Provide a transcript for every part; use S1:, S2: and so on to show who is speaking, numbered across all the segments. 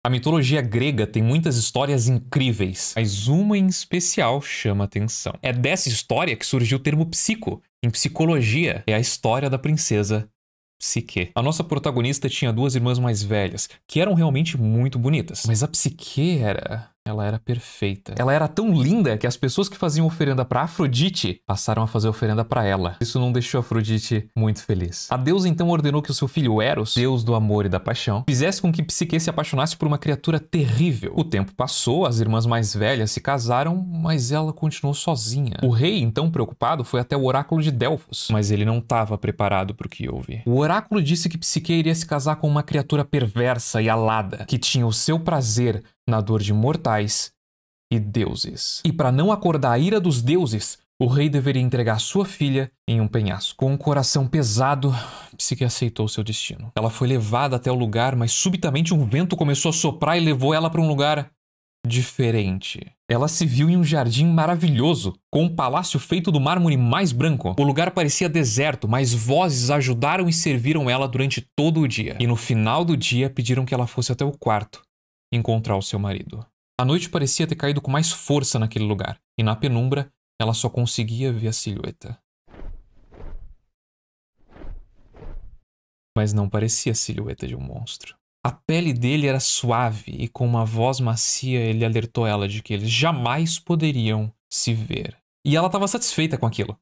S1: A mitologia grega tem muitas histórias incríveis, mas uma em especial chama atenção. É dessa história que surgiu o termo psico. Em psicologia, é a história da princesa Psique. A nossa protagonista tinha duas irmãs mais velhas, que eram realmente muito bonitas. Mas a Psique ela era perfeita. Ela era tão linda que as pessoas que faziam oferenda para Afrodite passaram a fazer oferenda para ela. Isso não deixou Afrodite muito feliz. A deusa então ordenou que o seu filho Eros, deus do amor e da paixão, fizesse com que Psique se apaixonasse por uma criatura terrível. O tempo passou, as irmãs mais velhas se casaram, mas ela continuou sozinha. O rei, então preocupado, foi até o oráculo de Delfos, mas ele não estava preparado para o que houve. O oráculo disse que Psique iria se casar com uma criatura perversa e alada, que tinha o seu prazer na dor de mortais e deuses. E para não acordar a ira dos deuses, o rei deveria entregar sua filha em um penhasco. Com um coração pesado, Psique aceitou seu destino. Ela foi levada até o lugar, mas subitamente um vento começou a soprar e levou ela para um lugar diferente. Ela se viu em um jardim maravilhoso, com um palácio feito do mármore mais branco. O lugar parecia deserto, mas vozes ajudaram e serviram ela durante todo o dia. E no final do dia pediram que ela fosse até o quarto encontrar o seu marido. A noite parecia ter caído com mais força naquele lugar, e na penumbra ela só conseguia ver a silhueta. Mas não parecia a silhueta de um monstro. A pele dele era suave e com uma voz macia ele alertou ela de que eles jamais poderiam se ver. E ela estava satisfeita com aquilo.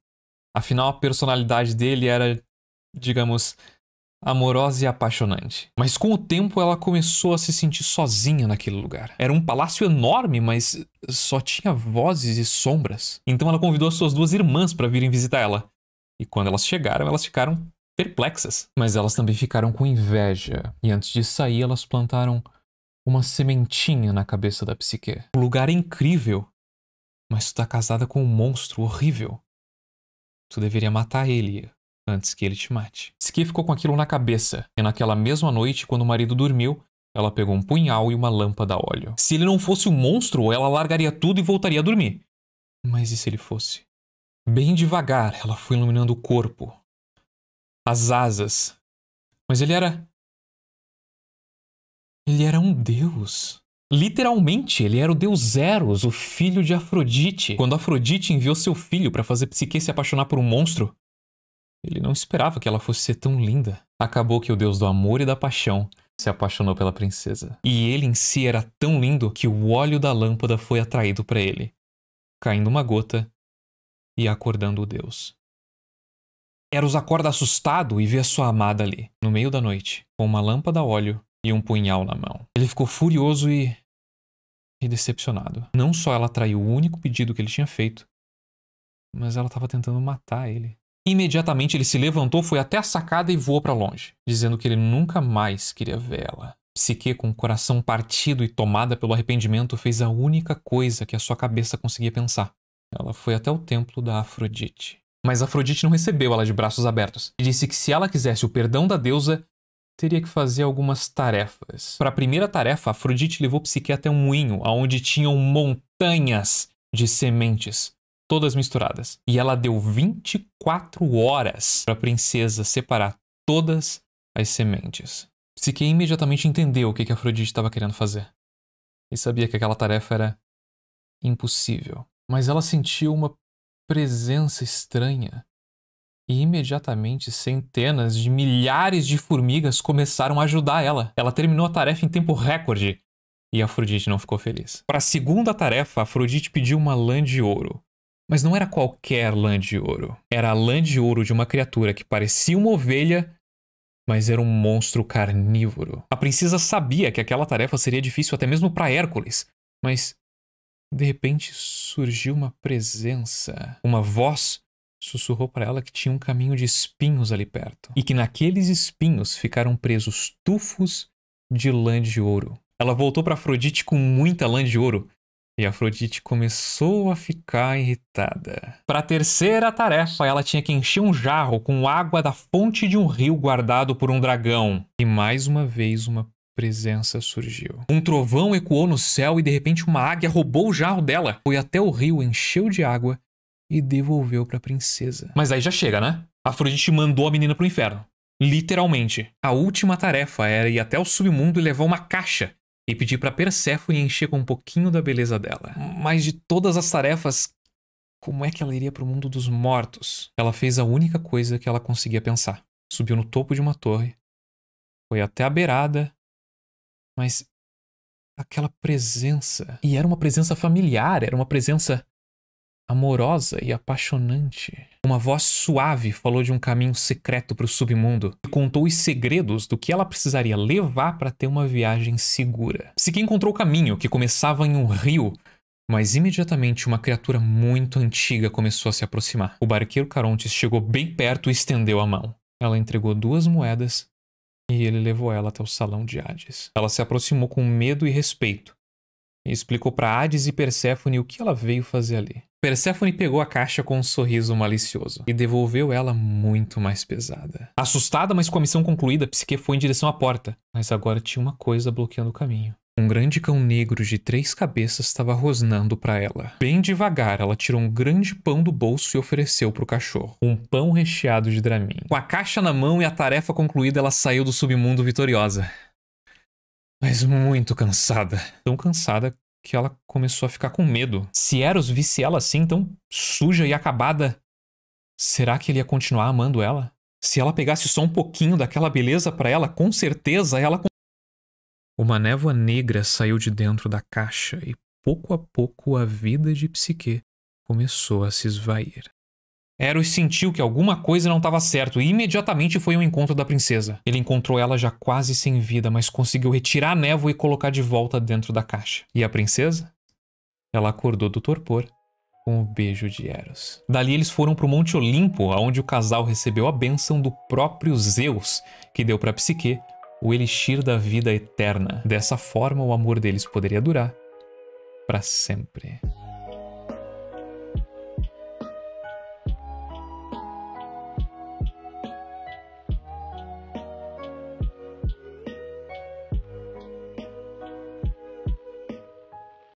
S1: Afinal, a personalidade dele era, digamos, amorosa e apaixonante. Mas com o tempo ela começou a se sentir sozinha naquele lugar. Era um palácio enorme, mas só tinha vozes e sombras. Então ela convidou suas duas irmãs para virem visitar ela. E quando elas chegaram, elas ficaram perplexas. Mas elas também ficaram com inveja. E antes de sair, elas plantaram uma sementinha na cabeça da Psique. O lugar é incrível, mas tu tá casada com um monstro horrível. Tu deveria matar ele antes que ele te mate. Psique ficou com aquilo na cabeça, e naquela mesma noite, quando o marido dormiu, ela pegou um punhal e uma lâmpada a óleo. Se ele não fosse um monstro, ela largaria tudo e voltaria a dormir. Mas e se ele fosse? Bem devagar, ela foi iluminando o corpo, as asas. Mas ele era um deus. Literalmente, ele era o deus Eros, o filho de Afrodite. Quando Afrodite enviou seu filho para fazer Psique se apaixonar por um monstro, ele não esperava que ela fosse ser tão linda. Acabou que o deus do amor e da paixão se apaixonou pela princesa. E ele em si era tão lindo que o óleo da lâmpada foi atraído para ele, caindo uma gota e acordando o deus. Eros acorda assustado e vê a sua amada ali, no meio da noite, com uma lâmpada a óleo e um punhal na mão. Ele ficou furioso e decepcionado. Não só ela traiu o único pedido que ele tinha feito, mas ela estava tentando matar ele. Imediatamente ele se levantou, foi até a sacada e voou para longe, dizendo que ele nunca mais queria vê-la. Psique, com o coração partido e tomada pelo arrependimento, fez a única coisa que a sua cabeça conseguia pensar. Ela foi até o templo da Afrodite. Mas Afrodite não recebeu ela de braços abertos e disse que se ela quisesse o perdão da deusa, teria que fazer algumas tarefas. Para a primeira tarefa, Afrodite levou Psique até um moinho, onde tinham montanhas de sementes, todas misturadas. E ela deu 24 horas para a princesa separar todas as sementes. Psique imediatamente entendeu o que Afrodite estava querendo fazer. E sabia que aquela tarefa era impossível. Mas ela sentiu uma presença estranha. E imediatamente centenas de milhares de formigas começaram a ajudar ela. Ela terminou a tarefa em tempo recorde. E Afrodite não ficou feliz. Para a segunda tarefa, Afrodite pediu uma lã de ouro. Mas não era qualquer lã de ouro. Era a lã de ouro de uma criatura que parecia uma ovelha, mas era um monstro carnívoro. A princesa sabia que aquela tarefa seria difícil até mesmo para Hércules. Mas, de repente, surgiu uma presença. Uma voz sussurrou para ela que tinha um caminho de espinhos ali perto. E que naqueles espinhos ficaram presos tufos de lã de ouro. Ela voltou para Afrodite com muita lã de ouro. E Afrodite começou a ficar irritada. Para a terceira tarefa, ela tinha que encher um jarro com água da fonte de um rio guardado por um dragão. E mais uma vez uma presença surgiu. Um trovão ecoou no céu e de repente uma águia roubou o jarro dela. Foi até o rio, encheu de água e devolveu para a princesa. Mas aí já chega, né? Afrodite mandou a menina pro inferno. Literalmente. A última tarefa era ir até o submundo e levar uma caixa e pedir pra Perséfone encher com um pouquinho da beleza dela. Mas de todas as tarefas, como é que ela iria pro mundo dos mortos? Ela fez a única coisa que ela conseguia pensar. Subiu no topo de uma torre, foi até a beirada, mas aquela presença... E era uma presença familiar, era uma presença amorosa e apaixonante. Uma voz suave falou de um caminho secreto para o submundo e contou os segredos do que ela precisaria levar para ter uma viagem segura. Psique encontrou o caminho, que começava em um rio, mas imediatamente uma criatura muito antiga começou a se aproximar. O barqueiro Carontes chegou bem perto e estendeu a mão. Ela entregou 2 moedas e ele levou ela até o salão de Hades. Ela se aproximou com medo e respeito e explicou para Hades e Perséfone o que ela veio fazer ali. Perséfone pegou a caixa com um sorriso malicioso e devolveu ela muito mais pesada. Assustada, mas com a missão concluída, Psique foi em direção à porta. Mas agora tinha uma coisa bloqueando o caminho. Um grande cão negro de 3 cabeças estava rosnando para ela. Bem devagar, ela tirou um grande pão do bolso e ofereceu para o cachorro. Um pão recheado de Dramin. Com a caixa na mão e a tarefa concluída, ela saiu do submundo vitoriosa. Mas muito cansada. Tão cansada que ela começou a ficar com medo. Se Eros visse ela assim, tão suja e acabada, será que ele ia continuar amando ela? Se ela pegasse só um pouquinho daquela beleza pra ela, com certeza ela... Uma névoa negra saiu de dentro da caixa e pouco a pouco a vida de Psique começou a se esvair. Eros sentiu que alguma coisa não estava certo e imediatamente foi ao encontro da princesa. Ele encontrou ela já quase sem vida, mas conseguiu retirar a névoa e colocar de volta dentro da caixa. E a princesa? Ela acordou do torpor com o beijo de Eros. Dali eles foram para o Monte Olimpo, onde o casal recebeu a bênção do próprio Zeus, que deu para Psique o elixir da vida eterna. Dessa forma, o amor deles poderia durar para sempre.